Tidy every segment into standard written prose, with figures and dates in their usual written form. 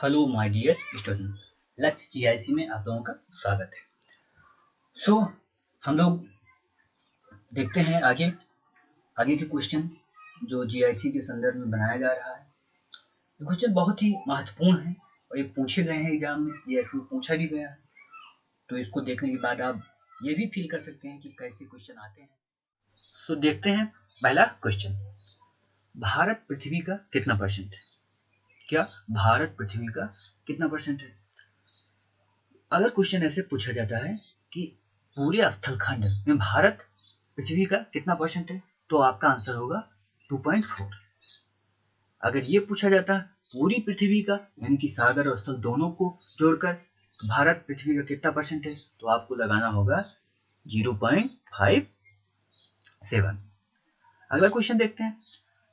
Hello my dear student, लक्ष्य GIC में आप लोगों का स्वागत है। हम लोग देखते हैं आगे के क्वेश्चन जो जीआईसी के संदर्भ में बनाया जा रहा है। ये क्वेश्चन बहुत ही महत्वपूर्ण है और ये पूछे गए हैं एग्जाम में, जीआईसी में पूछा भी गया है। तो इसको देखने के बाद आप ये भी फील कर सकते हैं कि कैसे क्वेश्चन आते हैं। देखते हैं पहला क्वेश्चन, भारत पृथ्वी का कितना परसेंट है? क्या भारत पृथ्वी का कितना परसेंट है? अगर क्वेश्चन ऐसे पूछा जाता है कि पूरे स्थलखंड में भारत पृथ्वी का कितना परसेंट है, तो आपका आंसर होगा 2.4। अगर ये पूछा जाता है पूरी पृथ्वी का, यानी कि सागर और स्थल दोनों को जोड़कर भारत पृथ्वी का कितना परसेंट है, तो आपको लगाना होगा 0.57। अगला क्वेश्चन देखते हैं,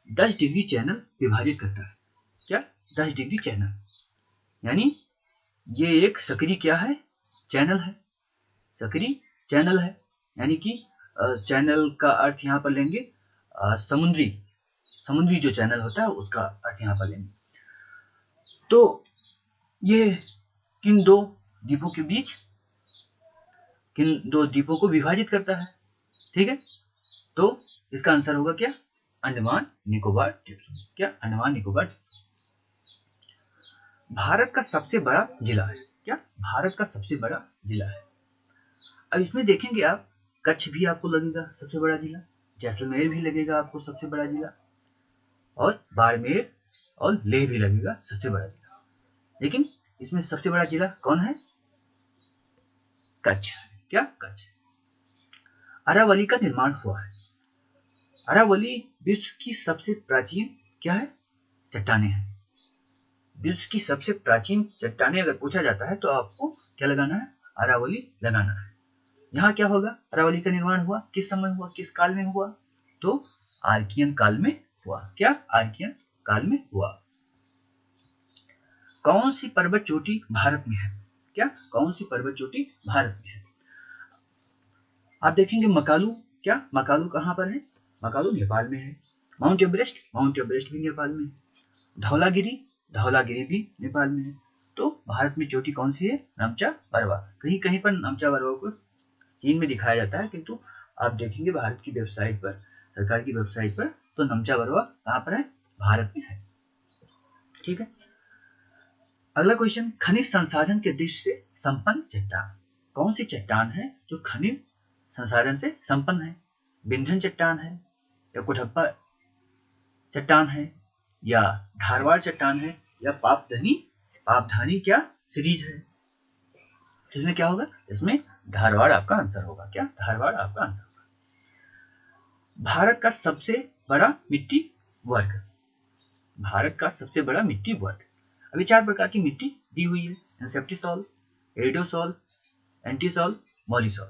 10 डिग्री चैनल विभाजित करता है। क्या 10 डिग्री चैनल, यानी ये एक सक्रिय क्या है? चैनल है। सक्रिय चैनल है, यानी कि चैनल का अर्थ यहाँ पर लेंगे समुद्री जो चैनल होता है उसका अर्थ यहाँ पर लेंगे। तो ये किन दो द्वीपों को विभाजित करता है? ठीक है, तो इसका आंसर होगा क्या? अंडमान निकोबार द्वीप। क्या अंडमान निकोबार द्वीप भारत का सबसे बड़ा जिला है? क्या भारत का सबसे बड़ा जिला है? अब इसमें देखेंगे आप, कच्छ भी आपको लगेगा सबसे बड़ा जिला, जैसलमेर भी लगेगा आपको सबसे बड़ा जिला, और बाड़मेर और लेह भी लगेगा सबसे बड़ा जिला। लेकिन इसमें सबसे बड़ा जिला कौन है? कच्छ। क्या कच्छ? अरावली का निर्माण हुआ है। अरावली विश्व की सबसे प्राचीन क्या है? चट्टानें हैं। विश्व की सबसे प्राचीन चट्टानें अगर पूछा जाता है तो आपको क्या लगाना है? अरावली लगाना है। यहाँ क्या होगा? अरावली का निर्माण हुआ किस समय हुआ, किस काल में हुआ? तो आर्कियन काल में हुआ। क्या आर्कियन काल में हुआ? कौन सी पर्वत चोटी भारत में है? क्या कौन सी पर्वत चोटी भारत में है? आप देखेंगे मकालू। क्या मकालू कहाँ पर है? मकालू नेपाल में है। माउंट एवरेस्ट भी नेपाल में है। धौलागिरी भी नेपाल में है। तो भारत में चोटी कौन सी है? नमचा बरवा। कहीं कहीं पर नमचा बरवा को चीन में दिखाया जाता है, किंतु आप देखेंगे भारत की वेबसाइट पर, सरकार की वेबसाइट पर, तो नमचा बरवा कहाँ पर है? भारत में है। ठीक है, अगला क्वेश्चन, खनिज संसाधन के दृष्टि से संपन्न चट्टान। कौन सी चट्टान है जो खनिज संसाधन से संपन्न है? विंध्यन चट्टान है, या कुठप्पा चट्टान है, या धारवाड़ चट्टान है, या पापधानी क्या सीरीज है? तो इसमें क्या होगा? इसमें धारवाड़ आपका आंसर होगा। क्या धारवाड़ आपका आंसर होगा। भारत का सबसे बड़ा मिट्टी वर्ग। भारत का सबसे बड़ा मिट्टी वर्ग, अभी 4 प्रकार की मिट्टी दी हुई है, इंसेप्टिसॉल, एरिडोसॉल, एंटीसॉल, मॉलिसॉल।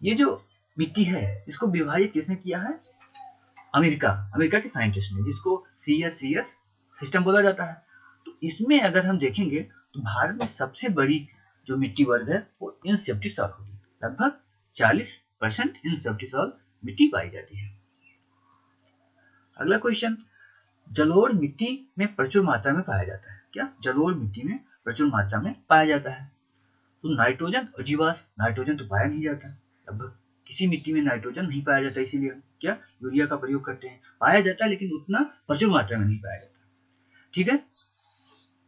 ये जो मिट्टी है इसको विभाजित किसने किया है? अमेरिका के साइंटिस्ट ने, जिसको CSCS सिस्टम बोला जाता है। तो इसमें अगर हम देखेंगे तो भारत में सबसे बड़ी जो मिट्टी वर्ग है वो इंसेप्टिसॉल होगी। लगभग 40% इंसेप्टिसॉल मिट्टी पाई जाती है। अगला क्वेश्चन, जलोढ़ मिट्टी में प्रचुर मात्रा में पाया जाता है। क्या जलोढ़ मिट्टी में प्रचुर मात्रा में पाया जाता है? तो नाइट्रोजन और जीवाश्म, नाइट्रोजन तो पाया नहीं जाता, लगभग किसी मिट्टी में नाइट्रोजन नहीं पाया जाता, इसीलिए हम क्या यूरिया का प्रयोग करते हैं। पाया जाता है लेकिन उतना प्रचुर मात्रा में नहीं पाया जाता। ठीक है,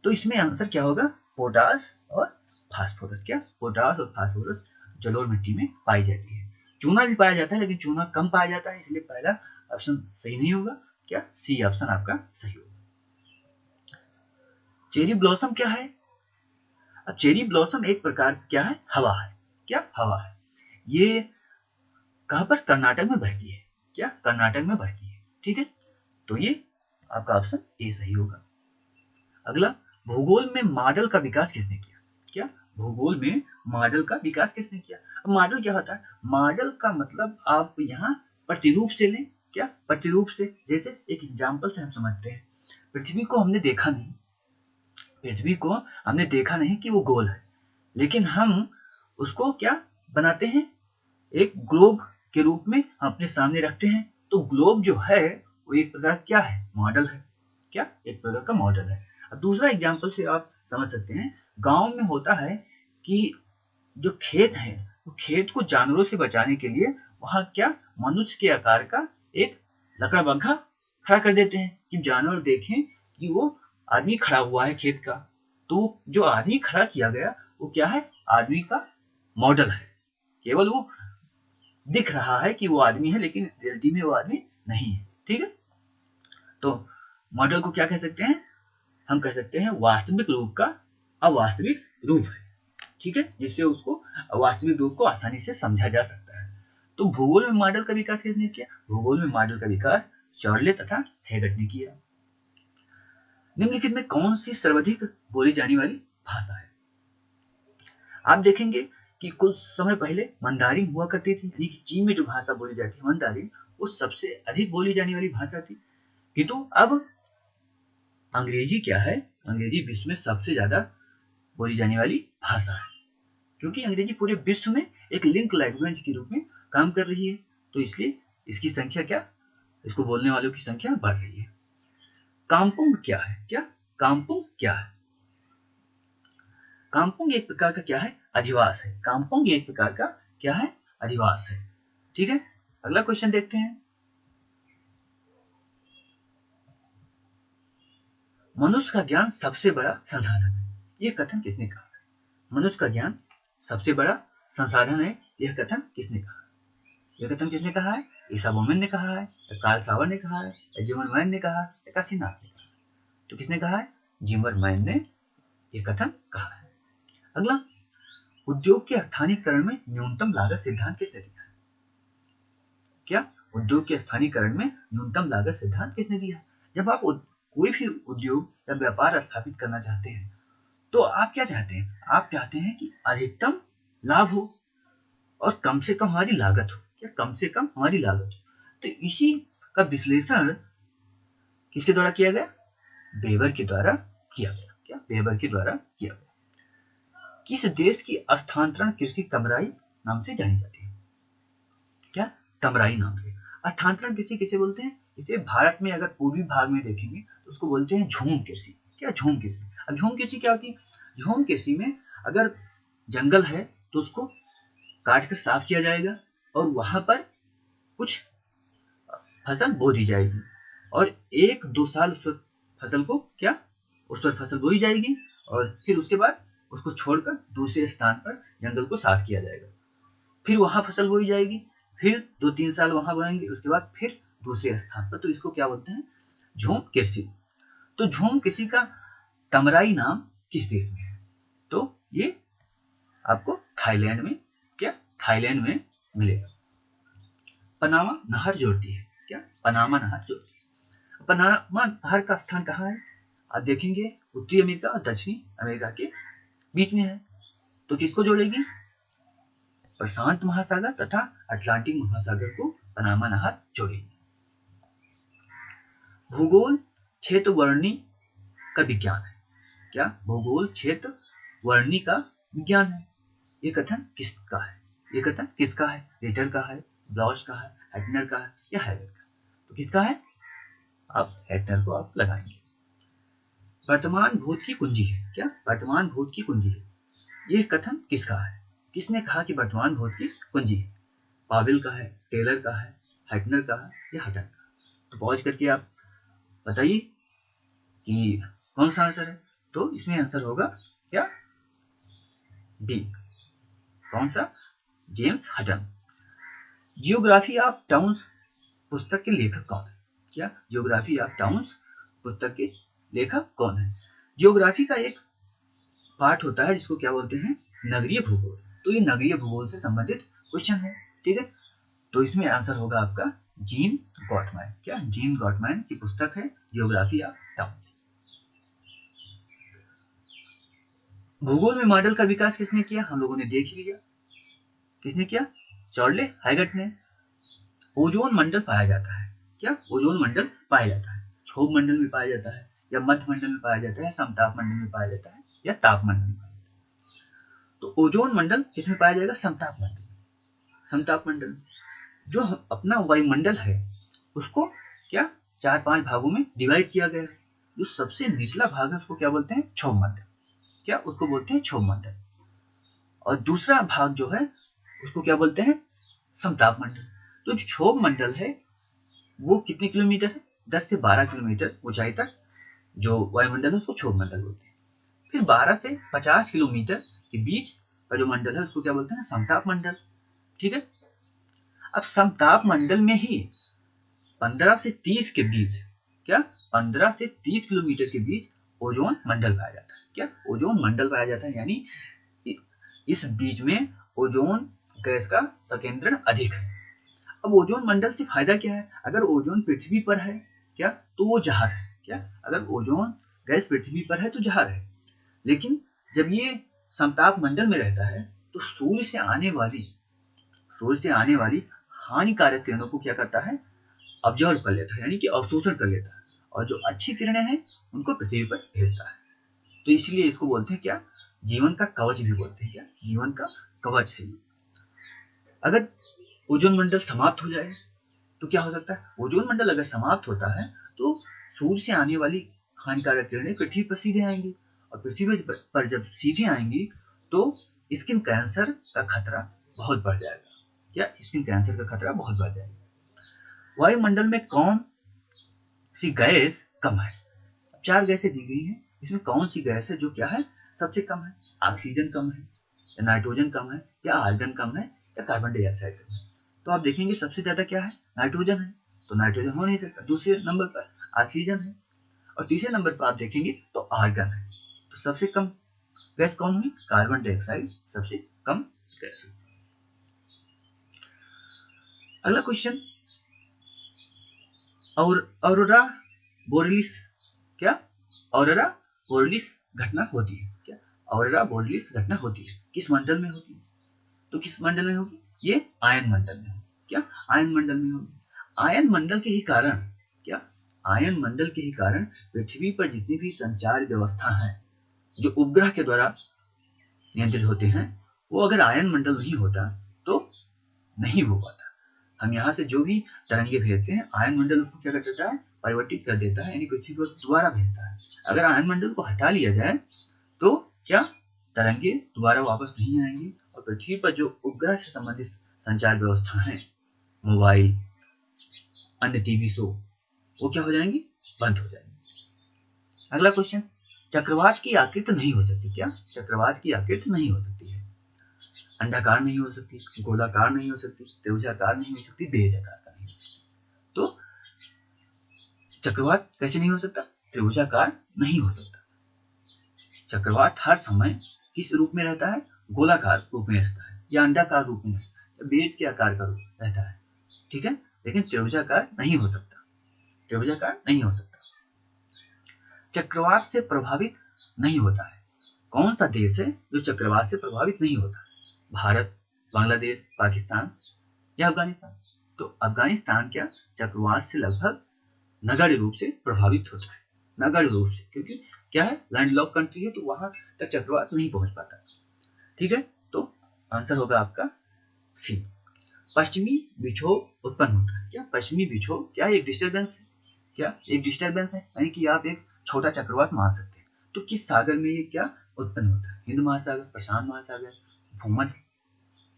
तो इसमें आंसर क्या होगा? पोटास और फास्फोरस। क्या पोटास और फास्फोरस जलोढ़ मिट्टी में पाई जाती है। चूना भी पाया जाता है लेकिन चूना कम पाया जाता है, इसलिए पहला ऑप्शन सही नहीं होगा। क्या सी ऑप्शन आपका सही होगा। चेरी ब्लॉसम क्या है? अब चेरी ब्लॉसम एक प्रकार क्या है? हवा है। क्या हवा है? ये कहां पर? कर्नाटक में बहती है। क्या कर्नाटक में बहती है। ठीक है, तो ये आपका ऑप्शन ए सही होगा। अगला, भूगोल में मॉडल का विकास किसने किया? क्या भूगोल में मॉडल का विकास किसने किया? अब मॉडल क्या होता है? मॉडल का मतलब आप यहाँ प्रतिरूप से लें। क्या प्रतिरूप से? जैसे एक एग्जाम्पल से हम समझते हैं, पृथ्वी को हमने देखा नहीं कि वो गोल है, लेकिन हम उसको क्या बनाते हैं? एक ग्लोब के रूप में हम अपने सामने रखते हैं। तो ग्लोब जो है वो एक प्रकार क्या है? मॉडल है। क्या एक प्रकार का मॉडल है। अब दूसरा एग्जाम्पल से आप समझ सकते हैं, गांव में होता है कि जो खेत है, वो खेत को जानवरों से बचाने के लिए वहां क्या मनुष्य के आकार का एक लकड़ा पंखा खड़ा कर देते हैं कि जानवर देखें कि वो आदमी खड़ा हुआ है खेत का। तो जो आदमी खड़ा किया गया वो क्या है, आदमी का मॉडल है, केवल वो दिख रहा है कि वो आदमी है, लेकिन रियलिटी में वो आदमी नहीं है। ठीक है, तो मॉडल को क्या कह सकते हैं, हम कह सकते हैं वास्तविक रूप का अवास्तविक रूप है। ठीक है, जिससे उसको वास्तविक रूप को आसानी से समझा जा सकता है। तो भूगोल में मॉडल का विकास किसने किया, भूगोल में मॉडल का विकास चॉर्ले तथा हैगट ने किया। निम्नलिखित में कौन सी सर्वाधिक बोली जाने वाली भाषा है। आप देखेंगे कि कुछ समय पहले मंदारिन हुआ करती थी, यानी कि चीन में जो भाषा बोली जाती है मंदारिन, वो सबसे अधिक बोली जाने वाली भाषा थी। किंतु अब अंग्रेजी क्या है, अंग्रेजी विश्व में सबसे ज्यादा बोली जाने वाली भाषा है, क्योंकि अंग्रेजी पूरे विश्व में एक लिंक लैंग्वेज के रूप में काम कर रही है। तो इसलिए इसकी संख्या क्या, इसको बोलने वालों की संख्या बढ़ रही है। कामपुंग क्या है, क्या कामपुंग क्या है, कामपुंग एक प्रकार का क्या है, अधिवास है। कामपुंग एक प्रकार का क्या है, अधिवास है। ठीक है, अगला क्वेश्चन देखते हैं। मनुष्य का ज्ञान सबसे बड़ा संसाधन है, यह कथन किसने कहा है। मनुष्य का ज्ञान सबसे बड़ा संसाधन है, यह कथन किसने कहा है। यह कथन किसने कहा है, ईसा बोमन ने कहा है, कार्ल सावर ने कहा है, जिमरमैन ने कहा है, काशीनाथ ने कहा। तो किसने कहा है, जिमरमैन ने यह कथन कहा है। अगला, उद्योग के स्थानीयकरण में न्यूनतम लागत सिद्धांत किसने दिया है। क्या उद्योग के स्थानीयकरण में न्यूनतम लागत सिद्धांत किसने दिया है। जब आप कोई भी उद्योग या व्यापार स्थापित करना चाहते हैं तो आप क्या चाहते हैं, आप चाहते हैं कि अधिकतम लाभ हो और कम से कम हमारी लागत हो, क्या कम से कम हमारी लागत हो। तो इसी का विश्लेषण किसके द्वारा किया गया, वेबर के द्वारा किया गया। क्या वेबर के द्वारा किया गया। किस देश की स्थानांतरण कृषि तमराई नाम से जानी जाती है, क्या तमराई नाम से। स्थानांतरण कृषि किसे बोलते हैं, इसे भारत में अगर पूर्वी भाग में देखेंगे तो उसको बोलते हैं झूम कृषि। क्या झूम कृषि। अब झूम कृषि क्या होती है, झूम कृषि में अगर जंगल है तो उसको काट कर साफ किया जाएगा और वहां पर कुछ फसल बो दी जाएगी और 1-2 साल उस फसल को क्या उस पर फसल बोई जाएगी और फिर उसके बाद उसको छोड़कर दूसरे स्थान पर जंगल को साफ किया जाएगा, फिर वहां फसल बोई जाएगी, फिर 2-3 साल वहां बोएंगे, उसके बाद फिर दूसरे स्थान पर। तो इसको क्या बोलते हैं, झूम कृषि। तो झूम कृषि का तमराई नाम किस देश में है, तो ये आपको थाईलैंड में, क्या थाईलैंड में मिलेगा। पनामा नहर जोड़ती है, क्या पनामा नहर जोड़ती है। पनामा नहर का स्थान कहाँ है, आप देखेंगे उत्तरी अमेरिका और दक्षिणी अमेरिका के बीच में है। तो किसको जोड़ेगी, प्रशांत महासागर तथा अटलांटिक महासागर को पनामा नहर जोड़ेगी। भूगोल क्षेत्र वर्णी का विज्ञान है, क्या भूगोल क्षेत्र वर्णी का विज्ञान है। ये कथन किसका है, ये कथन किसका है, रिटर का है, ब्लॉच का है, हेटनर का है या हैगट का। तो किसका है, आप हेटनर को आप लगाएंगे। वर्तमान भूत की कुंजी है, क्या वर्तमान भूत की कुंजी है। यह कथन किसका है, किसने कहा कि वर्तमान भूत की कुंजी है। पावेल का है, टेलर का है, हेटनर का है या हटन का। तो पॉज करके आप बताइए कि कौन सा आंसर है। तो इसमें आंसर होगा क्या, बी, कौन सा, James Hutton. Geography of towns पुस्तक के लेखक कौन है, क्या जियोग्राफी ऑफ टाउन्स पुस्तक के लेखक कौन है। जियोग्राफी का एक पार्ट होता है जिसको क्या बोलते हैं, नगरीय भूगोल। तो ये नगरीय भूगोल से संबंधित क्वेश्चन है, ठीक है। तो इसमें आंसर होगा आपका जीन गॉटमैन, क्या जीन गॉटमैन की पुस्तक है जियोग्राफी ऑफ टाउन्स। भूगोल में मॉडल का विकास किसने किया, हम लोगों ने देख लिया, किसने किया, चॉर्ले हैगट ने। ओजोन मंडल पाया जाता है, क्या ओजोन मंडल पाया जाता है, क्षोभ मंडल में पाया जाता है या मध्य मंडल में पाया जाता है, समताप मंडल में पाया जाता है या ताप मंडल में पाया जाता है। तो ओजोन मंडल किसमें पाया जाएगा, समताप मंडल। समताप मंडल जो अपना वायुमंडल है उसको क्या 4-5 भागों में डिवाइड किया गया है, जो सबसे निचला भाग है उसको क्या बोलते हैं? क्षोभ मंडल। क्या उसको बोलते हैं? क्षोभ मंडल। और दूसरा भाग जो है उसको क्या बोलते हैं? समताप मंडल। तो जो क्षोभ मंडल है वो कितने किलोमीटर है? 10 से 12 किलोमीटर ऊंचाई तक जो वायुमंडल है उसको क्षोभ मंडल बोलते हैं। फिर 12 से 50 किलोमीटर के बीच का जो मंडल है उसको क्या बोलते हैं? समताप मंडल। ठीक है। अब समताप मंडल में ही 15 से 30 के बीच, क्या 15 से 30 किलोमीटर के बीच ओजोन मंडल पाया जाता है। क्या ओजोन मंडल पाया जाता है, यानी इस बीच में ओजोन गैस का संकेंद्रण अधिक है। अब ओजोन मंडल से फायदा क्या है? अगर ओजोन पृथ्वी पर है क्या तो वो जहर है। क्या अगर ओजोन गैस पृथ्वी पर है तो जहर है, लेकिन जब ये समताप मंडल में रहता है तो सूर्य से आने वाली हानिकारक किरणों को क्या करता है? ऑब्जर्व कर लेता है, यानी कि अवशोषण कर लेता है, और जो अच्छी किरणें हैं उनको पृथ्वी पर भेजता है। तो इसलिए इसको बोलते हैं क्या? जीवन का कवच भी बोलते हैं। क्या जीवन का कवच है। अगर ओजोन मंडल समाप्त हो जाए तो क्या हो सकता है? ओजोन मंडल अगर समाप्त होता है तो सूर्य से आने वाली हानिकारक किरणें पृथ्वी पर सीधे आएंगी, और पृथ्वी पर जब सीधे आएंगी तो स्किन कैंसर का खतरा बहुत बढ़ जाएगा। क्या स्किन कैंसर का खतरा बहुत बढ़ जाएगा। वायुमंडल में कौन सी गैस कम है? 4 गैसें दी गई हैं, इसमें कौन सी गैस है जो क्या है? सबसे कम है। ऑक्सीजन कम है, या नाइट्रोजन कम है, या आर्गन कम है, या कार्बन डाइऑक्साइड कम है? तो आप देखेंगे सबसे ज्यादा क्या है? नाइट्रोजन है, तो नाइट्रोजन हो नहीं सकता। दूसरे नंबर पर ऑक्सीजन है, और तीसरे नंबर पर आप देखेंगे तो आर्गन है। तो सबसे कम गैस कौन हुई? कार्बन डाइऑक्साइड सबसे कम गैस हुई। अगला क्वेश्चन, और ऑरोरा बोरेलिस, क्या ऑरोरा बोरेलिस घटना होती है? क्या ऑरोरा बोरेलिस घटना होती है? किस मंडल में होती है? तो किस मंडल में होगी? ये आयन मंडल में होगी। क्या आयन मंडल में होगी? आयन मंडल के ही कारण, क्या आयन मंडल के ही कारण पृथ्वी पर जितनी भी संचार व्यवस्था है जो उपग्रह के द्वारा नियंत्रित होते हैं, वो अगर आयन मंडल नहीं होता तो नहीं हो पाता। हम यहाँ से जो भी तरंगे भेजते हैं आयन मंडल उसको क्या कर देता है? परिवर्तित कर देता है, यानी पृथ्वी को दोबारा भेजता है। अगर आयन मंडल को हटा लिया जाए तो क्या तरंगे दोबारा वापस नहीं आएंगी, और पृथ्वी पर जो उपग्रह से संबंधित संचार व्यवस्था है, मोबाइल, अन्य टीवी शो, वो क्या हो जाएंगी? बंद हो जाएंगी। अगला क्वेश्चन, चक्रवात की आकृति नहीं हो सकती। क्या चक्रवात की आकृति नहीं हो सकती है? अंडाकार नहीं हो सकती, गोलाकार नहीं हो सकती, त्रिभुजाकार नहीं हो सकती, बेहजाकार का नहीं हो सकती। तो चक्रवात कैसे नहीं हो सकता? त्रिभुजाकार नहीं हो सकता। चक्रवात हर समय किस रूप में रहता है? गोलाकार रूप में रहता है, या अंडाकार रूप में, या बेज के आकार का रूप रहता है। ठीक है, लेकिन त्रिभुजाकार नहीं हो सकता। त्रिभुजाकार नहीं हो सकता। चक्रवात से प्रभावित नहीं होता है। कौन सा देश है जो चक्रवात से प्रभावित नहीं होता? भारत, बांग्लादेश, पाकिस्तान, या अफगानिस्तान? तो अफगानिस्तान क्या चक्रवात से लगभग नगण्य रूप से प्रभावित होता है। नगण्य रूप से, क्योंकि क्या है? लैंडलॉक कंट्री है, तो वहां तक चक्रवात नहीं पहुंच पाता। ठीक है, तो आंसर होगा आपका सी। पश्चिमी विक्षोभ उत्पन्न होता है। क्या पश्चिमी विक्षोभ क्या एक डिस्टर्बेंस है? क्या एक डिस्टर्बेंस है, यानी कि आप एक छोटा चक्रवात मान सकते हैं। तो किस सागर में ये क्या उत्पन्न होता है? हिंद महासागर, प्रशांत महासागर, भूमध्य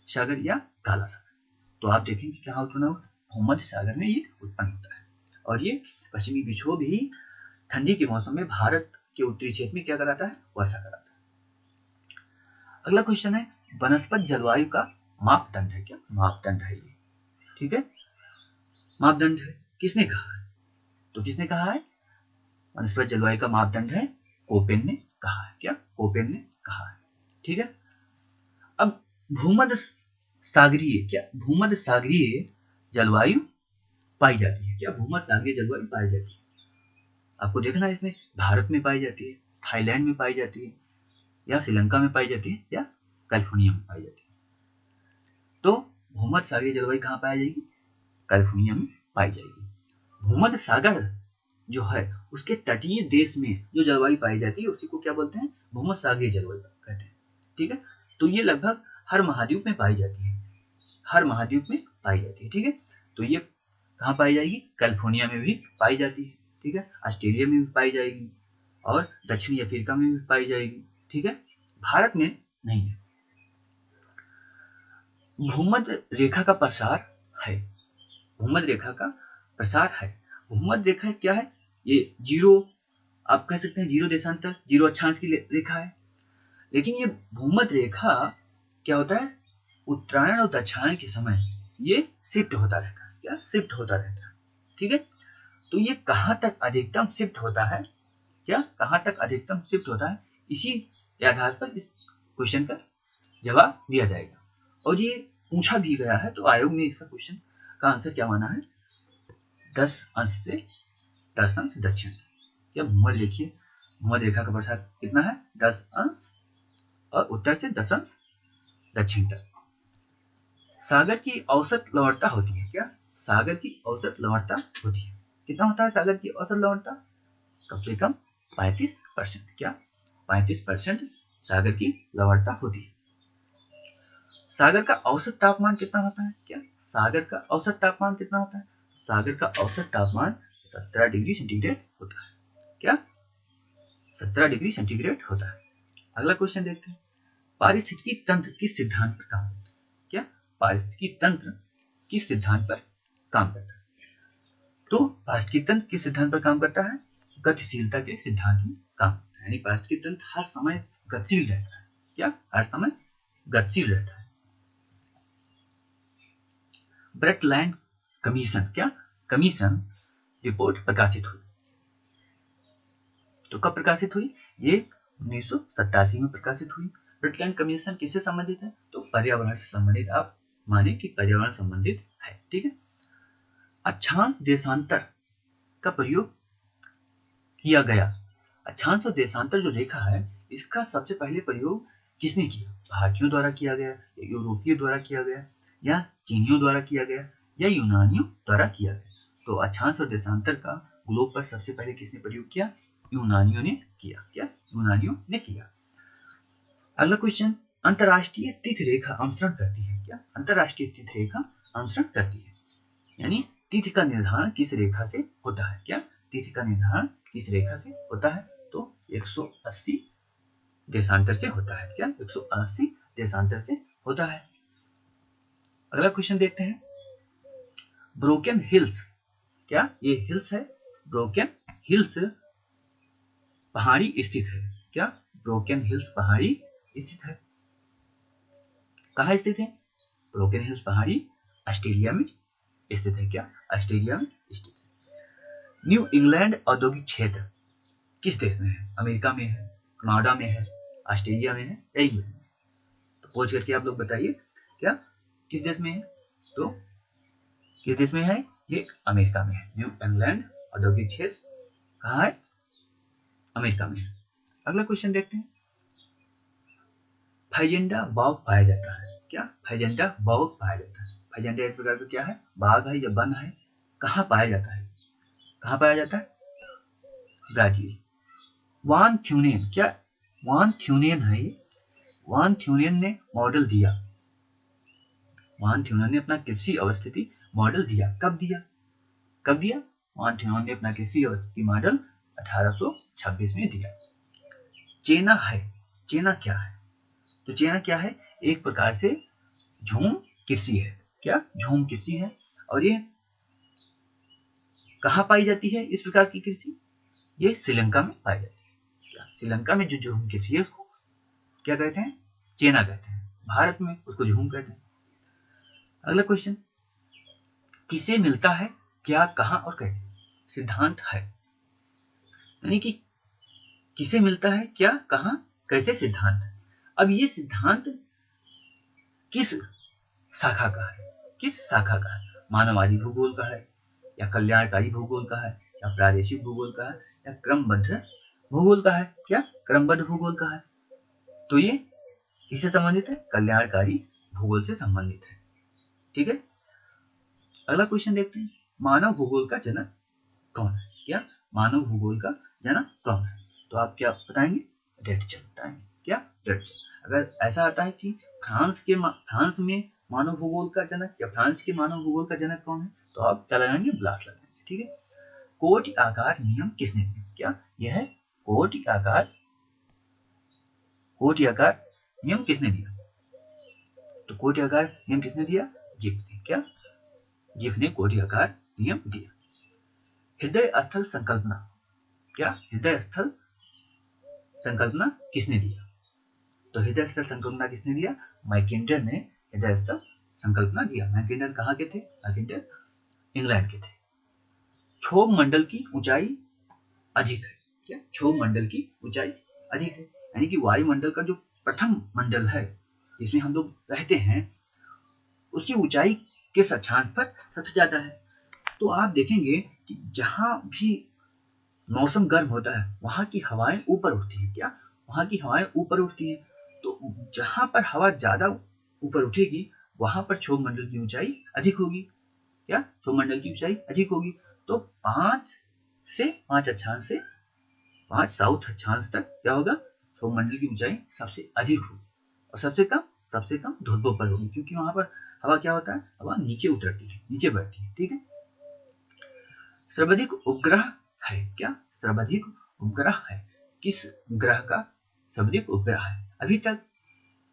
सागर, या काला सागर? तो आप देखेंगे कहाँ उत्पन्न होगा? भूमध्य सागर में ये उत्पन्न होता है। और ये पश्चिमी विक्षोभ ही ठंडी के मौसम में भारत के उत्तरी क्षेत्र में क्या कराता है? वर्षा कराता है। अगला क्वेश्चन है, वनस्पत जलवायु का मापदंड है। क्या मापदंड है ये? ठीक है, मापदंड है। किसने कहा है? तो किसने कहा है? वनस्पत जलवायु का मापदंड है कोपेन ने कहा है। क्या कोपेन ने कहा है? ठीक है। अब भूमध्य सागरीय, क्या भूमध्य सागरीय जलवायु पाई जाती है। क्या भूमध्य सागरीय जलवायु पाई जाती है? आपको देखना है इसमें भारत में पाई जाती है, थाईलैंड में पाई जाती है, या श्रीलंका में पाई जाती है, या कैलिफोर्निया में पाई जाती है। तो भूमध्य सागरीय जलवायु कहाँ पाई जाएगी? कैलिफोर्निया में पाई जाएगी। भूमध्य सागर जो है उसके तटीय देश में जो जलवायु पाई जाती है उसी को क्या बोलते हैं? भूमध्य सागरीय जलवायु कहते हैं। ठीक है, तो ये लगभग हर महाद्वीप में पाई जाती है, हर महाद्वीप में पाई जाती है। ठीक है, तो ये कहाँ पाई जाएगी? कैलिफोर्निया में भी पाई जाती है। ठीक है, ऑस्ट्रेलिया में भी पाई जाएगी और दक्षिणी अफ्रीका में भी पाई जाएगी, ठीक है, भारत में नहीं है। भूमध्य रेखा का प्रसार है, भूमध्य रेखा का प्रसार है। भूमध्य रेखा क्या है? ये जीरो, आप कह सकते हैं जीरो देशांतर, जीरो अक्षांश की रेखा है। लेकिन ये भूमध्य रेखा क्या होता है, उत्तरायण और दक्षिणायन के समय ये शिफ्ट होता रहता है, क्या शिफ्ट होता रहता है, ठीक है। तो ये कहाँ तक अधिकतम शिफ्ट होता है, क्या कहाँ तक अधिकतम शिफ्ट होता है, इसी आधार पर इस क्वेश्चन का जवाब दिया जाएगा। और ये पूछा भी गया है, तो आयोग ने इसका क्वेश्चन का आंसर क्या माना है, 10 अंश से 10 अंश दक्षिण। या भूमध्य देखिए, भूमध्य रेखा का प्रसार कितना है, 10 अंश और उत्तर से 10 अंश दक्षिण तक। सागर की औसत लवणता होती है, क्या सागर की औसत लवणता होती है, कितना होता है सागर की औसत लवणता, कम से कम 35%, क्या 35% सागर की लवणता होती है। सागर का औसत तापमान कितना होता है, क्या सागर का औसत तापमान कितना होता है, सागर का औसत तापमान 17 डिग्री सेंटीग्रेड होता है, क्या 17 डिग्री सेंटीग्रेड होता है। अगला क्वेश्चन देखते हैं, पारिस्थितिकी तंत्र किस सिद्धांत पर काम करता है, क्या पारिस्थितिकी तंत्र किस सिद्धांत पर काम करता है। तो पारिस्थितिकी तंत्र किस सिद्धांत पर काम करता है, गतिशीलता के सिद्धांत में काम करता है, यानी पारिस्थितिकी तंत्र हर समय गतिशील रहता है, क्या हर समय गतिशील रहता है। ब्रेटलैंड कमीशन, क्या कमीशन रिपोर्ट प्रकाशित हुई, तो कब प्रकाशित हुई, ये 1987 में प्रकाशित हुई। ब्रेटलैंड कमीशन किससे संबंधित है, तो पर्यावरण से संबंधित, आप माने कि पर्यावरण संबंधित है, ठीक है। अक्षांश देशांतर का प्रयोग किया गया, अक्षांश और देशांतर जो रेखा है इसका सबसे पहले प्रयोग किसने किया, भारतीयों द्वारा किया गया, या यूरोपियों द्वारा किया गया, या चीनियों द्वारा किया गया, या यूनानियों द्वारा किया गया। तो अक्षांश और देशांतर का ग्लोब पर सबसे पहले किसने प्रयोग किया, यूनानियों ने किया, क्या यूनानियों ने किया। अगला क्वेश्चन, अंतरराष्ट्रीय तिथि रेखा अनुसरण करती है, क्या अंतरराष्ट्रीय तिथि रेखा अनुसरण करती है, यानी तिथि का निर्धारण किस रेखा से होता है, क्या तिथि का निर्धारण किस रेखा से होता है, तो 180 देशांतर से होता है, क्या 180 देशांतर से होता है। अगला क्वेश्चन देखते हैं, ब्रोकन हिल्स, क्या ये हिल्स है, ब्रोकन हिल्स पहाड़ी स्थित है, क्या ब्रोकन हिल्स पहाड़ी स्थित है, कहाँ स्थित है, ब्रोकन हिल्स पहाड़ी ऑस्ट्रेलिया में स्थित है, क्या ऑस्ट्रेलिया में स्थित है। न्यू इंग्लैंड औद्योगिक क्षेत्र किस देश में है, अमेरिका में है, कनाडा में है, ऑस्ट्रेलिया में है, या इंग्लैंड में, तो पूछ करके आप लोग बताइए क्या किस देश में है, तो किस देश में है, ये अमेरिका में है। न्यू इंग्लैंड औद्योगिक क्षेत्र कहाँ है, अमेरिका में है। अगला क्वेश्चन देखते हैं, फैजेंडा बाघ पाया जाता है, क्या फैजेंडा बाघ पाया जाता है, फैजेंडा एक प्रकार का क्या है, बाघ है या वन है, कहाँ पाया जाता है, कहाँ पाया जाता है, ब्राजील। वान थ्यूनेन, क्या वान थ्यूनेन है, वान थ्यूनेन ने मॉडल दिया, वान थ्यूनेन ने अपना कृषि अवस्थिति मॉडल दिया, कब दिया, कब दिया, वान थ्यूनेन ने अपना कृषि अवस्थिति मॉडल 1826 में दिया। चेना है, चेना क्या है, तो चेना क्या है, एक प्रकार से झूम कृषि है, क्या झूम कृषि है, और ये कहाँ पाई जाती है इस प्रकार की कृषि, ये श्रीलंका में पाई जाती है, क्या श्रीलंका में जो झूम कृषि है उसको क्या कहते हैं, चेना कहते हैं, भारत में उसको झूम कहते हैं। अगला क्वेश्चन, किसे मिलता है, क्या, कहां और कैसे, सिद्धांत है, यानी कि किसे मिलता है, क्या, कहां, कैसे सिद्धांत। अब ये सिद्धांत किस शाखा का है, किस शाखा का है, मानववादी भूगोल का है, या कल्याणकारी भूगोल का है, या प्रादेशिक भूगोल का है, या क्रमबद्ध भूगोल का है, क्या क्रमबद्ध भूगोल का है, तो ये किससे संबंधित है, कल्याणकारी भूगोल से संबंधित है, ठीक है। अगला क्वेश्चन देखते हैं, मानव भूगोल का जनक कौन है, क्या मानव भूगोल का जनक कौन है, तो आप क्या बताएंगे, डेटचल बताएंगे, क्या डेटचल। अगर ऐसा आता है कि फ्रांस में मानव भूगोल का जनक, या फ्रांस के मानव भूगोल का जनक कौन है, तो आप क्या लगाएंगे, ब्लास लगाएंगे, ठीक है। कोटि आकार नियम किसने दिया? क्या यह कोटि आकार नियम किसने दिया? तो कोटि आकार नियम किसने दिया? जिफ ने। क्या? जिफ ने कोटि आकार नियम दिया। हृदय स्थल संकल्पना, क्या हृदय स्थल संकल्पना किसने दिया? तो हृदय स्थल संकल्पना किसने दिया? मैकिंडर ने हृदय स्थल संकल्पना दिया। मैकिंडर कहाँ के थे? मैकिंडर इंग्लैंड के थे। क्षोभ मंडल की ऊंचाई अधिक है। क्या? क्षोभ मंडल की ऊंचाई अधिक है, यानी कि वायुमंडल का जो प्रथम मंडल है जिसमें हम लोग रहते हैं, उसकी ऊंचाई किस अक्षांश पर सबसे ज्यादा है? तो आप देखेंगे कि जहां भी मौसम गर्म होता है वहां की हवाएं ऊपर उठती हैं। क्या? वहां की हवाएं ऊपर उठती हैं। तो जहां पर हवा ज्यादा ऊपर उठेगी वहां पर क्षोभ मंडल की ऊंचाई अधिक होगी। क्या? क्षोभ मंडल की ऊंचाई अधिक होगी। तो 5 अक्षांश से 5 साउथ अक्षांश तक क्या होगा? क्षोभ मंडल की ऊंचाई सबसे अधिक होगी और सबसे कम ध्रुवों पर होगी, क्योंकि वहां पर हवा क्या होता है? हवा नीचे उतरती है, नीचे बढ़ती है। ठीक है। सर्वाधिक उपग्रह है। क्या? सर्वाधिक उपग्रह है। किस ग्रह का सर्वाधिक उपग्रह है? अभी तक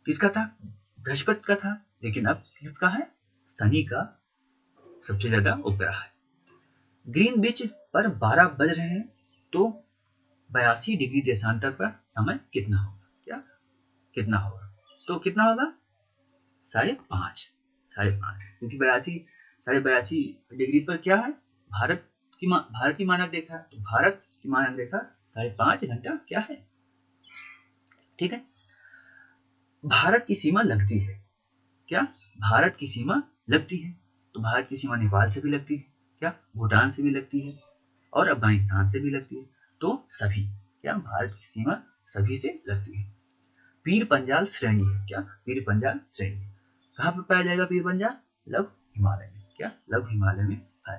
किसका था? बृहस्पति का था, लेकिन अब किसका है? शनि का सबसे ज्यादा उपग्रह है। ग्रीनविच पर 12 बज रहे हैं तो 82 डिग्री देशांतर पर समय कितना होगा? क्या कितना होगा? तो कितना होगा? 5.5, क्योंकि 82 डिग्री पर क्या है? भारत की मानक रेखा। तो भारत की मानक रेखा 5.5 घंटा क्या है? ठीक है। भारत की सीमा लगती है। क्या? भारत की सीमा लगती है। तो भारत की सीमा नेपाल से भी लगती है। क्या? भूटान से भी लगती है और अफगानिस्तान से भी लगती है। तो सभी, क्या भारत की सीमा सभी से लगती है। पीर पंजाल श्रेणी है। क्या? पीर पंजाल श्रेणी कहाँ पर पाया जाएगा? पीर पंजाल लघु हिमालय में। क्या? लघु हिमालय में है।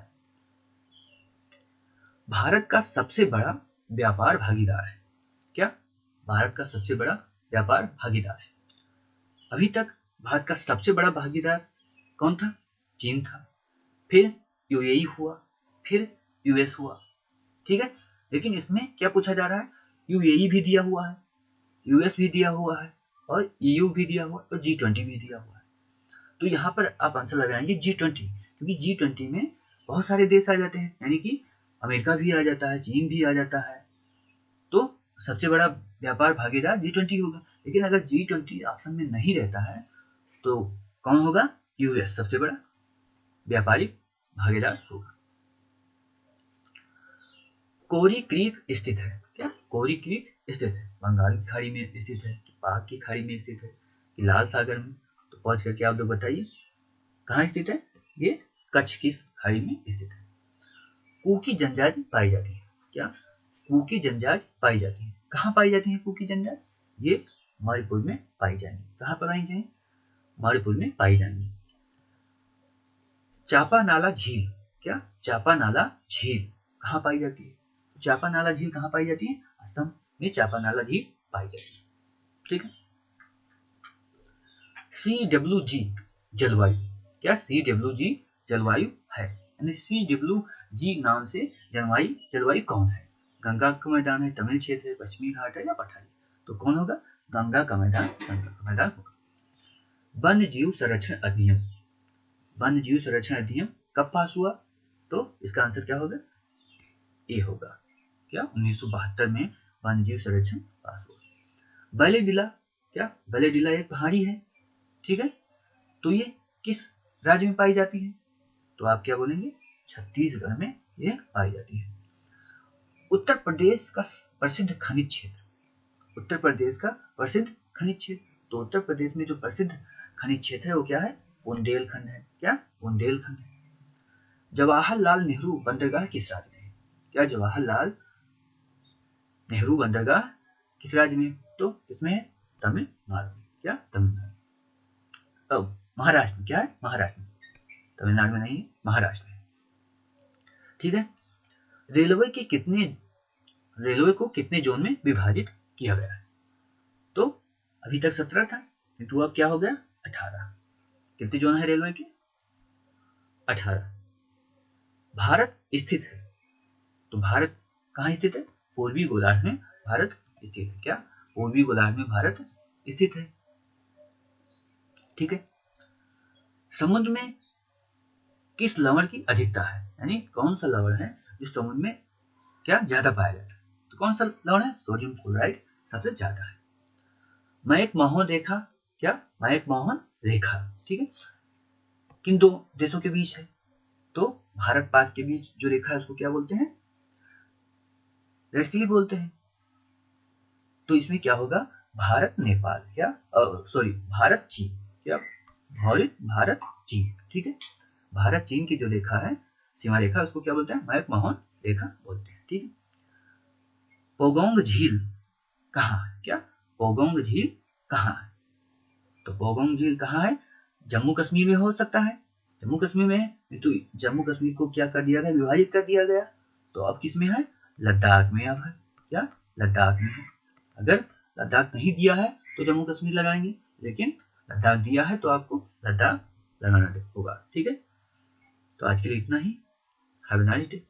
भारत का सबसे बड़ा व्यापार भागीदार है। क्या? भारत का सबसे बड़ा व्यापार भागीदार है। अभी तक भारत का सबसे बड़ा भागीदार कौन था? चीन था, फिर यूएई हुआ, फिर यूएस हुआ। ठीक है। लेकिन इसमें क्या पूछा जा रहा है? यूएई भी दिया हुआ है, यूएस भी दिया हुआ है और ईयू भी दिया हुआ है और G20 भी दिया हुआ है। तो यहाँ पर आप आंसर लगाएंगे G20, क्योंकि G20 में बहुत सारे देश आ जाते हैं, यानी कि अमेरिका भी आ जाता है, चीन भी आ जाता है। तो सबसे बड़ा व्यापार भागीदार G20 होगा। लेकिन अगर G20 ऑप्शन में नहीं रहता है तो कौन होगा? यूएस सबसे बड़ा व्यापारिक भागीदार होगा। कोरी क्रीक स्थित है। क्या? कोरी क्रीक स्थित है। बंगाल की खाड़ी में स्थित है, पाक की खाड़ी में स्थित है, कि लाल सागर में? तो पहुंच करके आप लोग बताइए कहाँ स्थित है? ये कच्छ की खाड़ी में स्थित है। कुकी जनजाति पाई जाती है। क्या? कुकी जनजाति पाई जाती है। कहाँ पाई जाती है कुकी जनजाति? ये मणिपुर में पाई जाएंगी। कहाँ पर पाई जाएंगी? मणिपुर में पाई जाएंगी। चापा नाला झील। क्या? चापा नाला झील कहाँ पाई जाती है? चापा नाला झील कहाँ पाई जाती है? असम में चापा नाला झील पाई जाती है। ठीक है। CWG जलवायु। क्या? CWG जलवायु है, यानी CWG नाम से जलवायु कौन है? गंगा का मैदान है, तमिल क्षेत्र है, पश्चिमी घाट है या पठारी? तो कौन होगा? गंगा का मैदान होगा। वन्य जीव संरक्षण अधिनियम, वन्य जीव संरक्षण अधिनियम कब पास हुआ? तो इसका आंसर क्या होगा? ए होगा। क्या? 1972 में वन्य जीव संरक्षण पास हुआ। बैलेडिला। क्या? बैलेडिला एक पहाड़ी है। ठीक है। तो ये किस राज्य में पाई जाती है? तो आप क्या बोलेंगे? छत्तीसगढ़ में ये पाई जाती है। उत्तर प्रदेश का प्रसिद्ध खनिज क्षेत्र, उत्तर प्रदेश का प्रसिद्ध खनिज क्षेत्र। तो उत्तर प्रदेश में जो प्रसिद्ध खनिज क्षेत्र है वो क्या है? बुंदेलखंड है। क्या? बुंदेलखंड है। जवाहरलाल नेहरू बंदरगाह किस राज्य में है? क्या? जवाहरलाल नेहरू बंदरगाह किस राज्य में? तो इसमें है तमिलनाडु में। क्या? तमिलनाडु। महाराष्ट्र में। क्या है? महाराष्ट्र में, तमिलनाडु में नहीं है, महाराष्ट्र में। ठीक है। रेलवे को कितने जोन में विभाजित किया गया है? तो अभी तक 17 था, किंतु अब क्या हो गया? 18। कितने जोन है रेलवे के? 18। भारत स्थित है तो भारत कहाँ स्थित है? पूर्वी गोलार्ध में भारत स्थित है। क्या? पूर्वी गोलार्ध में भारत स्थित है। ठीक है। समुद्र में किस लवण की अधिकता है, यानी कौन सा लवण है जो समुद्र में क्या ज्यादा पाया जाता है? तो कौन सा लवण है? सोडियम क्लोराइड सबसे ज्यादा है। मैक मोहन रेखा, क्या? मैक मोहन रेखा, ठीक है, किन दो देशों के बीच है? तो भारत पाक के बीच जो रेखा है उसको क्या बोलते हैं? रेड क्लिफ बोलते हैं। तो इसमें क्या होगा? भारत नेपाल, क्या सॉरी भारत चीन, क्या? भारत चीन, ठीक है। भारत चीन की जो रेखा है, सीमा रेखा, उसको क्या बोलते हैं? मैक मोहन रेखा बोलते हैं, ठीक है। पोगोंग झील कहाँ है? क्या? पोगोंग झील कहाँ है? तो पोगोंग झील कहाँ है? जम्मू कश्मीर में हो सकता है, जम्मू कश्मीर में है। तो जम्मू कश्मीर को क्या कर दिया गया? विभाजित कर दिया गया। तो अब किस में है? लद्दाख में अब है। क्या? लद्दाख में है। अगर लद्दाख नहीं दिया है तो जम्मू कश्मीर लगाएंगे, लेकिन लद्दाख दिया है तो आपको लद्दाख लगाना होगा, ठीक है। तो आज के लिए इतना ही। Have a nice day.